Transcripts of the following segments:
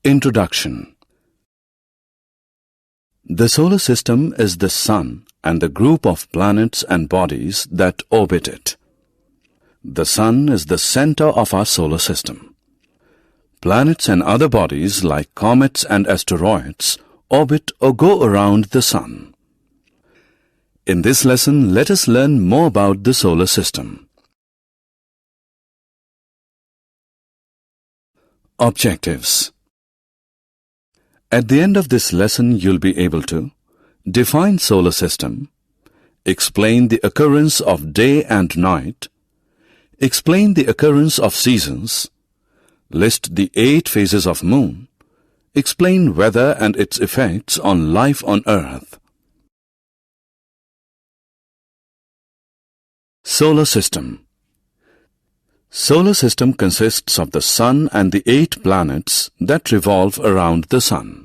Introduction. The solar system is the Sun and the group of planets and bodies that orbit it. The Sun is the center of our solar system. Planets and other bodies like comets and asteroids orbit or go around the Sun. In this lesson, let us learn more about the solar system. Objectives. At the end of this lesson, you'll be able to define solar system, explain the occurrence of day and night, explain the occurrence of seasons, list the 8 phases of moon, explain weather and its effects on life on Earth. Solar system. Solar system consists of the Sun and the 8 planets that revolve around the Sun.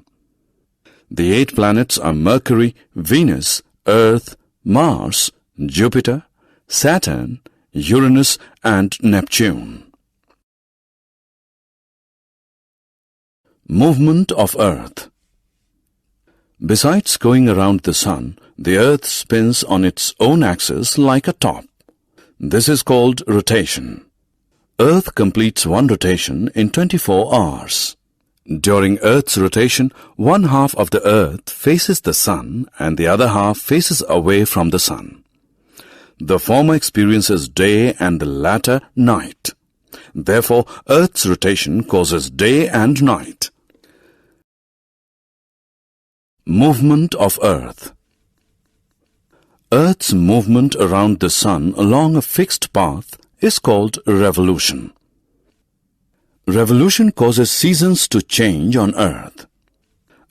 The 8 planets are Mercury, Venus, Earth, Mars, Jupiter, Saturn, Uranus and Neptune. Movement of Earth. Besides going around the Sun, the Earth spins on its own axis like a top. This is called rotation. Earth completes one rotation in 24 hours. During Earth's rotation, one half of the Earth faces the Sun and the other half faces away from the Sun. The former experiences day and the latter night. Therefore, Earth's rotation causes day and night. Movement of Earth. Earth's movement around the Sun along a fixed path is called revolution. Revolution causes seasons to change on Earth.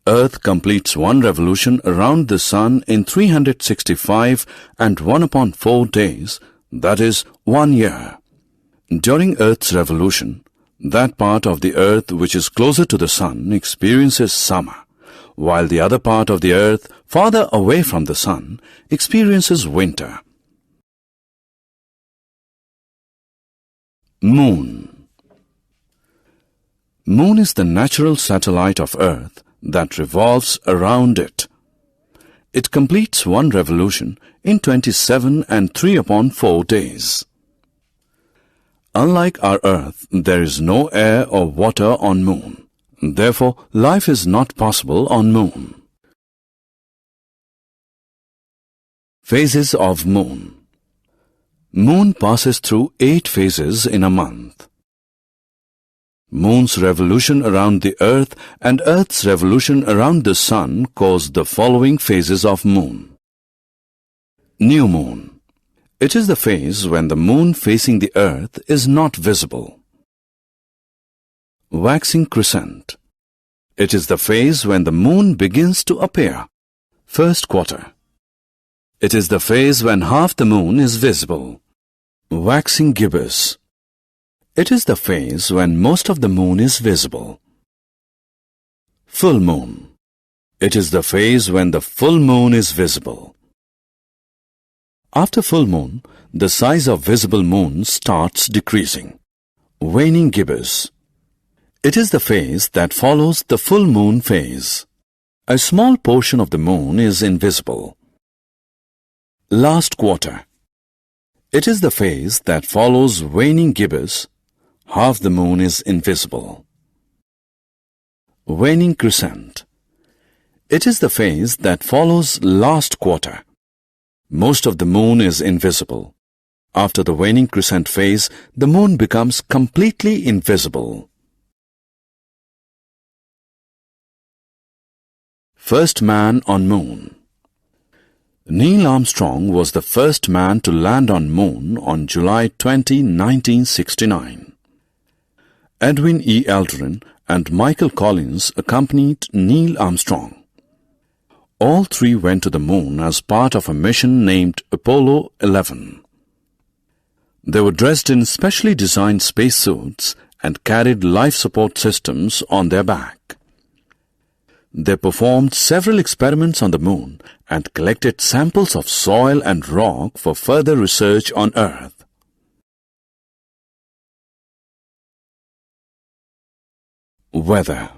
Earth completes one revolution around the Sun in 365 and 1/4 days, that is, 1 year. During Earth's revolution, that part of the Earth which is closer to the Sun experiences summer, while the other part of the Earth, farther away from the Sun, experiences winter. Moon. Moon is the natural satellite of Earth that revolves around it. It completes one revolution in 27 and 3/4 days. Unlike our Earth, there is no air or water on Moon. Therefore, life is not possible on Moon. Phases of Moon. Moon passes through 8 phases in a month. Moon's revolution around the Earth and Earth's revolution around the Sun cause the following phases of Moon. New Moon. It is the phase when the Moon facing the Earth is not visible. Waxing crescent. It is the phase when the Moon begins to appear. First quarter. It is the phase when half the Moon is visible. Waxing gibbous. It is the phase when most of the Moon is visible. Full Moon. It is the phase when the full Moon is visible. After full Moon, the size of visible Moon starts decreasing. Waning gibbous. It is the phase that follows the full Moon phase. A small portion of the Moon is invisible. Last quarter. It is the phase that follows waning gibbous. Half the Moon is invisible. Waning crescent. It is the phase that follows last quarter. Most of the Moon is invisible. After the waning crescent phase, the Moon becomes completely invisible. First man on Moon. Neil Armstrong was the first man to land on Moon on July 20, 1969. Edwin E. Aldrin and Michael Collins accompanied Neil Armstrong. All 3 went to the Moon as part of a mission named Apollo 11. They were dressed in specially designed spacesuits and carried life support systems on their back. They performed several experiments on the Moon and collected samples of soil and rock for further research on Earth. Weather.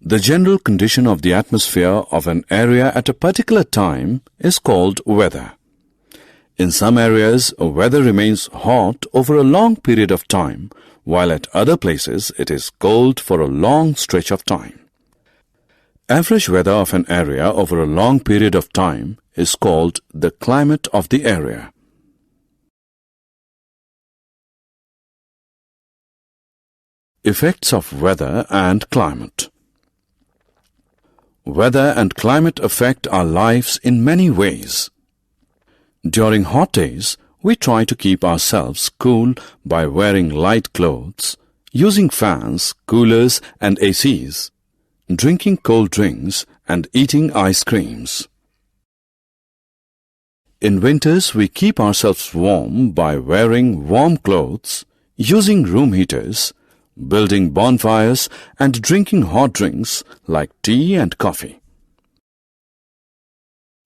The general condition of the atmosphere of an area at a particular time is called weather. In some areas, weather remains hot over a long period of time, while at other places it is cold for a long stretch of time. Average weather of an area over a long period of time is called the climate of the area. Effects of weather and climate. Weather and climate affect our lives in many ways. During hot days, we try to keep ourselves cool by wearing light clothes, using fans, coolers and ACs, drinking cold drinks and eating ice creams. In winters, we keep ourselves warm by wearing warm clothes, using room heaters, building bonfires and drinking hot drinks like tea and coffee.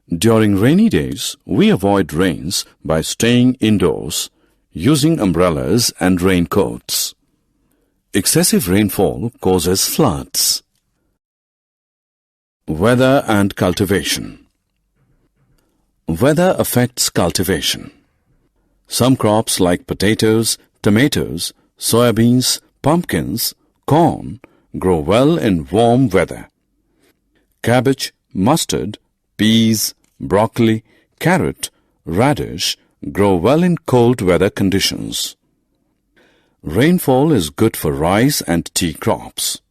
During rainy days, we avoid rains by staying indoors, using umbrellas and raincoats. Excessive rainfall causes floods. Weather and cultivation. Weather affects cultivation. Some crops like potatoes, tomatoes, soybeans, pumpkins, corn grow well in warm weather. Cabbage, mustard, peas, broccoli, carrot, radish grow well in cold weather conditions. Rainfall is good for rice and tea crops,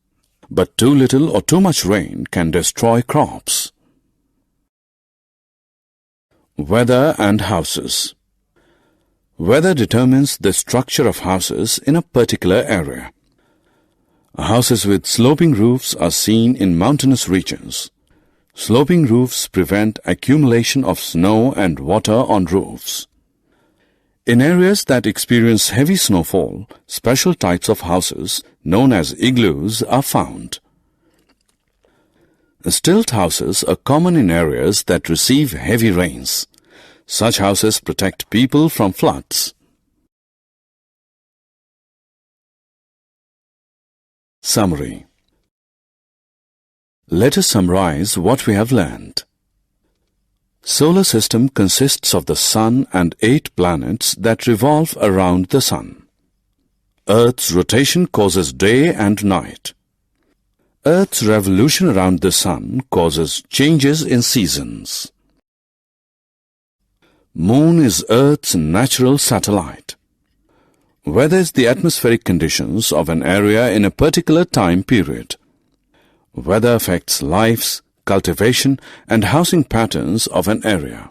but too little or too much rain can destroy crops. Weather and houses. Weather determines the structure of houses in a particular area. Houses with sloping roofs are seen in mountainous regions. Sloping roofs prevent accumulation of snow and water on roofs. In areas that experience heavy snowfall, special types of houses known as igloos are found. Stilt houses are common in areas that receive heavy rains. Such houses protect people from floods. Summary. Let us summarize what we have learned. Solar system consists of the Sun and 8 planets that revolve around the Sun. Earth's rotation causes day and night. Earth's revolution around the Sun causes changes in seasons. Moon is Earth's natural satellite. Weather is the atmospheric conditions of an area in a particular time period. Weather affects lives, cultivation and housing patterns of an area.